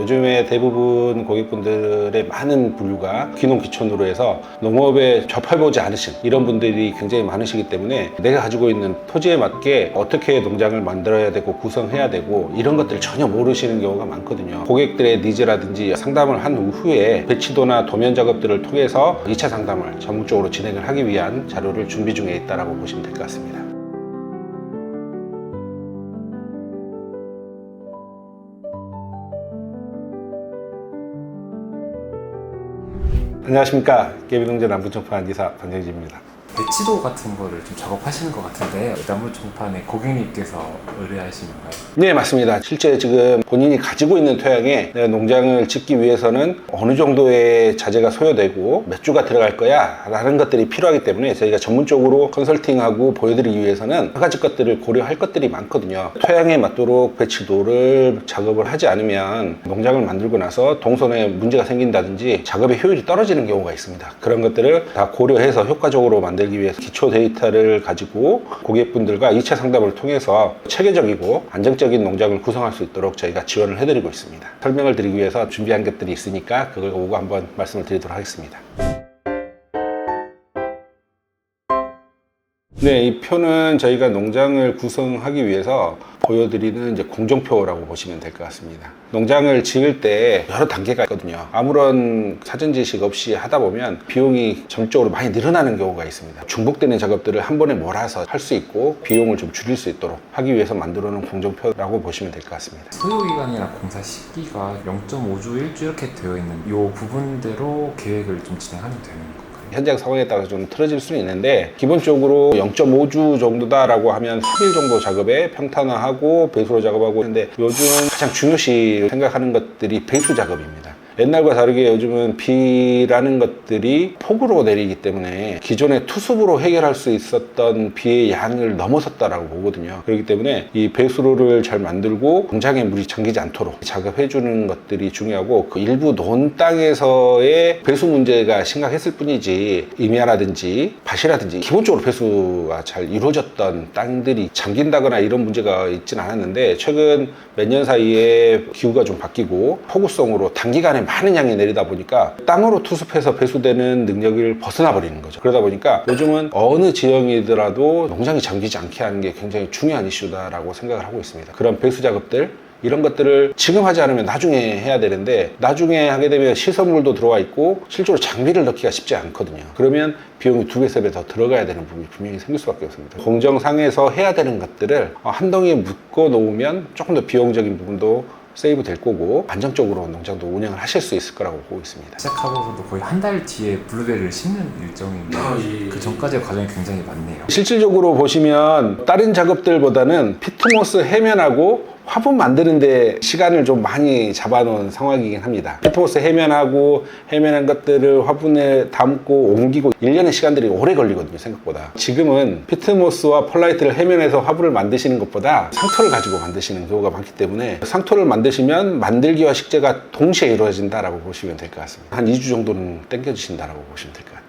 요즘에 대부분 고객분들의 많은 분류가 귀농귀촌으로 해서 농업에 접해보지 않으신 이런 분들이 굉장히 많으시기 때문에 내가 가지고 있는 토지에 맞게 어떻게 농장을 만들어야 되고 구성해야 되고 이런 것들을 전혀 모르시는 경우가 많거든요. 고객들의 니즈라든지 상담을 한 후에 배치도나 도면 작업들을 통해서 2차 상담을 전문적으로 진행을 하기 위한 자료를 준비 중에 있다고 보시면 될 것 같습니다. 안녕하십니까. 깨비농장 남부총판 이사 반정진입니다. 배치도 같은 거를 좀 작업하시는 것 같은데 남부총판에 고객님께서 의뢰하신 건가요? 네, 맞습니다. 실제 지금 본인이 가지고 있는 토양에 내가 농장을 짓기 위해서는 어느 정도의 자재가 소요되고 몇 주가 들어갈 거야 라는 것들이 필요하기 때문에 저희가 전문적으로 컨설팅하고 보여드리기 위해서는 여러 가지 것들을 고려할 것들이 많거든요. 토양에 맞도록 배치도를 작업을 하지 않으면 농장을 만들고 나서 동선에 문제가 생긴다든지 작업의 효율이 떨어지는 경우가 있습니다. 그런 것들을 다 고려해서 효과적으로 만들기 위해서 기초 데이터를 가지고 고객분들과 2차 상담을 통해서 체계적이고 안정적인 농장을 구성할 수 있도록 저희가 지원을 해드리고 있습니다. 설명을 드리기 위해서 준비한 것들이 있으니까 그걸 오고 한번 말씀을 드리도록 하겠습니다. 네, 이 표는 저희가 농장을 구성하기 위해서 보여드리는 이제 공정표라고 보시면 될 것 같습니다. 농장을 지을 때 여러 단계가 있거든요. 아무런 사전 지식 없이 하다 보면 비용이 점적으로 많이 늘어나는 경우가 있습니다. 중복되는 작업들을 한 번에 몰아서 할 수 있고 비용을 좀 줄일 수 있도록 하기 위해서 만들어 놓은 공정표라고 보시면 될 것 같습니다. 소요기간이나 공사 시기가 0.5주, 1주 이렇게 되어 있는 이 부분대로 계획을 좀 진행하면 되는 건가요? 현장 상황에 따라서 좀 틀어질 수는 있는데 기본적으로 0.5주 정도다라고 하면 3일 정도 작업에 평탄화하고 배수로 작업하고 하는데 요즘 가장 중요시 생각하는 것들이 배수 작업입니다. 옛날과 다르게 요즘은 비라는 것들이 폭우로 내리기 때문에 기존의 투습으로 해결할 수 있었던 비의 양을 넘어섰다라고 보거든요. 그렇기 때문에 이 배수로를 잘 만들고 공장에 물이 잠기지 않도록 작업해 주는 것들이 중요하고 그 일부 논 땅에서의 배수 문제가 심각했을 뿐이지 임야라든지 밭이라든지 기본적으로 배수가 잘 이루어졌던 땅들이 잠긴다거나 이런 문제가 있지는 않았는데 최근 몇 년 사이에 기후가 좀 바뀌고 폭우성으로 단기간에 많은 양이 내리다 보니까 땅으로 투습해서 배수되는 능력을 벗어나 버리는 거죠. 그러다 보니까 요즘은 어느 지형이더라도 농장이 잠기지 않게 하는 게 굉장히 중요한 이슈다라고 생각을 하고 있습니다. 그런 배수 작업들 이런 것들을 지금 하지 않으면 나중에 해야 되는데 나중에 하게 되면 시설물도 들어와 있고 실제로 장비를 넣기가 쉽지 않거든요. 그러면 비용이 2배, 3배 더 들어가야 되는 부분이 분명히 생길 수밖에 없습니다. 공정상에서 해야 되는 것들을 한 덩이에 묶어 놓으면 조금 더 비용적인 부분도 세이브 될 거고 안정적으로 농장도 운영을 하실 수 있을 거라고 보고 있습니다. 시작하고서도 거의 한 달 뒤에 블루베리를 심는 일정인데 그 전까지의 과정이 굉장히 많네요. 실질적으로 보시면 다른 작업들보다는 피트모스 해면하고 화분 만드는데 시간을 좀 많이 잡아놓은 상황이긴 합니다. 피트모스 해면하고 해면한 것들을 화분에 담고 옮기고 1년의 시간들이 오래 걸리거든요, 생각보다. 지금은 피트모스와 펄라이트를 해면해서 화분을 만드시는 것보다 상토를 가지고 만드시는 경우가 많기 때문에 상토를 만드시면 만들기와 식재가 동시에 이루어진다라고 보시면 될 것 같습니다. 한 2주 정도는 땡겨주신다라고 보시면 될 것 같아요.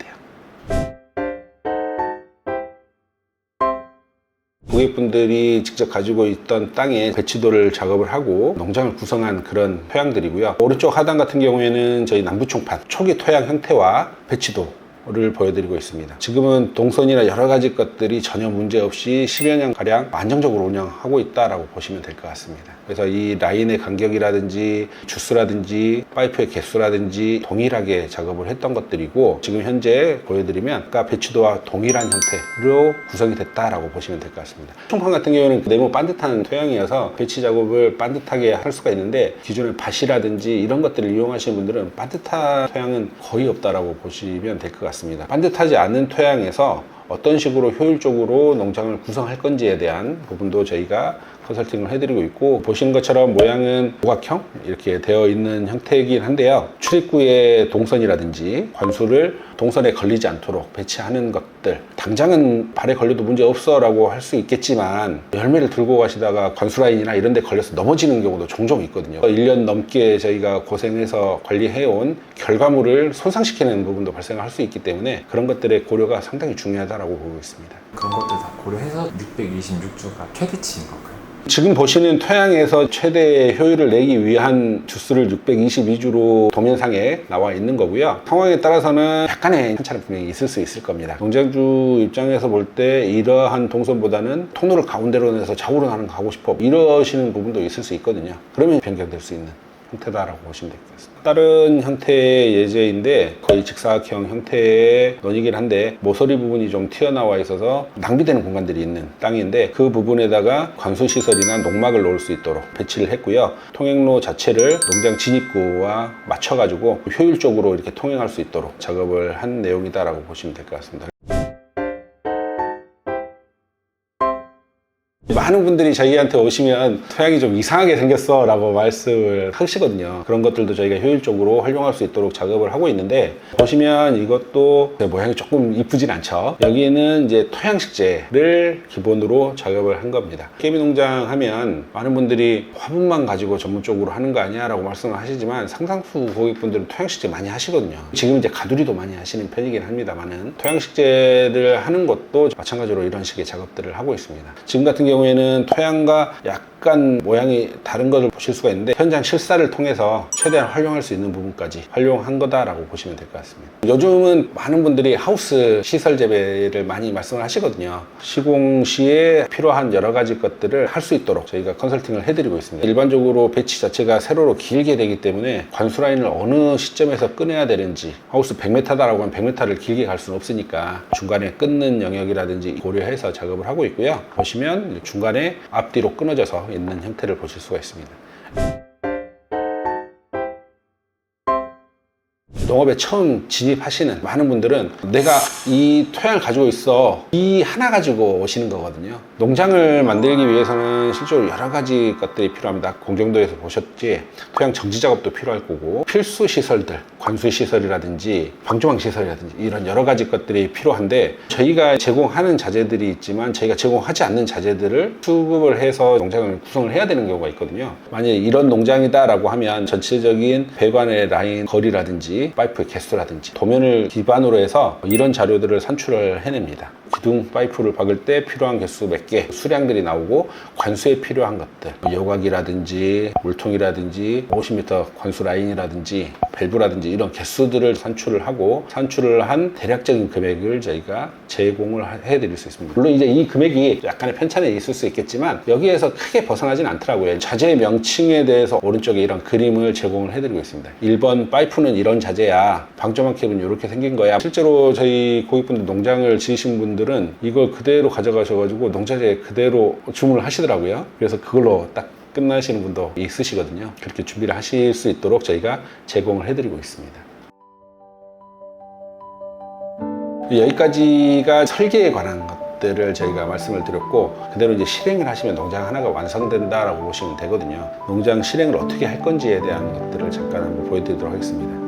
고객분들이 직접 가지고 있던 땅에 배치도를 작업을 하고 농장을 구성한 그런 토양들이고요. 오른쪽 하단 같은 경우에는 저희 남부총판 초기 토양 형태와 배치도를 보여드리고 있습니다. 지금은 동선이나 여러 가지 것들이 전혀 문제 없이 10여 년 가량 안정적으로 운영하고 있다라고 보시면 될 것 같습니다. 그래서 이 라인의 간격이라든지 주수라든지 파이프의 개수라든지 동일하게 작업을 했던 것들이고 지금 현재 보여드리면 아까 배치도와 동일한 형태로 구성이 됐다라고 보시면 될 것 같습니다. 총판 같은 경우는 네모 반듯한 토양이어서 배치 작업을 반듯하게 할 수가 있는데 기존의 밭이라든지 이런 것들을 이용하시는 분들은 반듯한 토양은 거의 없다라고 보시면 될 것 같습니다. 반듯하지 않은 토양에서 어떤 식으로 효율적으로 농장을 구성할 건지에 대한 부분도 저희가 컨설팅을 해드리고 있고 보시는 것처럼 모양은 오각형 이렇게 되어 있는 형태이긴 한데요. 출입구의 동선이라든지 관수를 동선에 걸리지 않도록 배치하는 것들 당장은 발에 걸려도 문제 없어 라고 할 수 있겠지만 열매를 들고 가시다가 관수 라인이나 이런 데 걸려서 넘어지는 경우도 종종 있거든요. 1년 넘게 저희가 고생해서 관리해온 결과물을 손상시키는 부분도 발생할 수 있기 때문에 그런 것들의 고려가 상당히 중요하다고 보고 있습니다. 그런 것들 다 고려해서 626주가 최대치인 건가요? 지금 보시는 토양에서 최대 효율을 내기 위한 주수를 622주로 도면상에 나와 있는 거고요. 상황에 따라서는 약간의 편차는 분명히 있을 수 있을 겁니다. 농장주 입장에서 볼 때 이러한 동선보다는 통로를 가운데로 내서 좌우로 나는 거 가고 싶어 이러시는 부분도 있을 수 있거든요. 그러면 변경될 수 있는 형태다라고 보시면 되겠습니다. 다른 형태의 예제인데 거의 직사각형 형태의 논이긴 한데 모서리 부분이 좀 튀어나와 있어서 낭비되는 공간들이 있는 땅인데 그 부분에다가 관수시설이나 농막을 놓을 수 있도록 배치를 했고요. 통행로 자체를 농장 진입구와 맞춰가지고 효율적으로 이렇게 통행할 수 있도록 작업을 한 내용이다라고 보시면 될 것 같습니다. 많은 분들이 저희한테 오시면 토양이 좀 이상하게 생겼어 라고 말씀을 하시거든요. 그런 것들도 저희가 효율적으로 활용할 수 있도록 작업을 하고 있는데 보시면 이것도 모양이 조금 이쁘진 않죠. 여기는 이제 토양식재를 기본으로 작업을 한 겁니다. 깨비농장 하면 많은 분들이 화분만 가지고 전문적으로 하는 거 아니야 라고 말씀을 하시지만 상당수 고객분들은 토양식재 많이 하시거든요. 지금 이제 가두리도 많이 하시는 편이긴 합니다만은 토양식재를 하는 것도 마찬가지로 이런 식의 작업들을 하고 있습니다. 지금 같은 경우에는 토양과 약간 모양이 다른 것을 보실 수가 있는데 현장 실사를 통해서 최대한 활용할 수 있는 부분까지 활용한 거다라고 보시면 될 것 같습니다. 요즘은 많은 분들이 하우스 시설 재배를 많이 말씀을 하시거든요. 시공 시에 필요한 여러 가지 것들을 할 수 있도록 저희가 컨설팅을 해드리고 있습니다. 일반적으로 배치 자체가 세로로 길게 되기 때문에 관수 라인을 어느 시점에서 끊어야 되는지 하우스 100m다라고 하면 100m를 길게 갈 수는 없으니까 중간에 끊는 영역이라든지 고려해서 작업을 하고 있고요. 보시면 중간에 앞뒤로 끊어져서 있는 형태를 보실 수가 있습니다. 농업에 처음 진입하시는 많은 분들은 내가 이 토양을 가지고 있어 이 하나 가지고 오시는 거거든요. 농장을 만들기 위해서는 실제로 여러 가지 것들이 필요합니다. 공정도에서 보셨지 토양 정지 작업도 필요할 거고 필수 시설들 관수 시설이라든지 방조망 시설이라든지 이런 여러 가지 것들이 필요한데 저희가 제공하는 자재들이 있지만 저희가 제공하지 않는 자재들을 수급을 해서 농장을 구성을 해야 되는 경우가 있거든요. 만약에 이런 농장이다 라고 하면 전체적인 배관의 라인 거리라든지 파이프의 개수라든지 도면을 기반으로 해서 이런 자료들을 산출을 해냅니다. 기둥 파이프를 박을 때 필요한 개수 몇 개, 수량들이 나오고 관수에 필요한 것들, 여곽이라든지 물통이라든지 50m 관수 라인이라든지 밸브라든지 이런 개수들을 산출을 하고 산출을 한 대략적인 금액을 저희가 제공을 해드릴 수 있습니다. 물론 이제 이 금액이 약간의 편차는 있을 수 있겠지만 여기에서 크게 벗어나진 않더라고요. 자재 명칭에 대해서 오른쪽에 이런 그림을 제공을 해드리고 있습니다. 1번 파이프는 이런 자재야, 방조망 캡은 이렇게 생긴 거야. 실제로 저희 고객분들 농장을 지으신 분들은 이걸 그대로 가져가셔가지고 농자재 그대로 주문을 하시더라고요. 그래서 그걸로 딱 끝나시는 분도 있으시거든요. 그렇게 준비를 하실 수 있도록 저희가 제공을 해드리고 있습니다. 여기까지가 설계에 관한 것들을 저희가 말씀을 드렸고 그대로 이제 실행을 하시면 농장 하나가 완성된다라고 보시면 되거든요. 농장 실행을 어떻게 할 건지에 대한 것들을 잠깐 한번 보여드리도록 하겠습니다.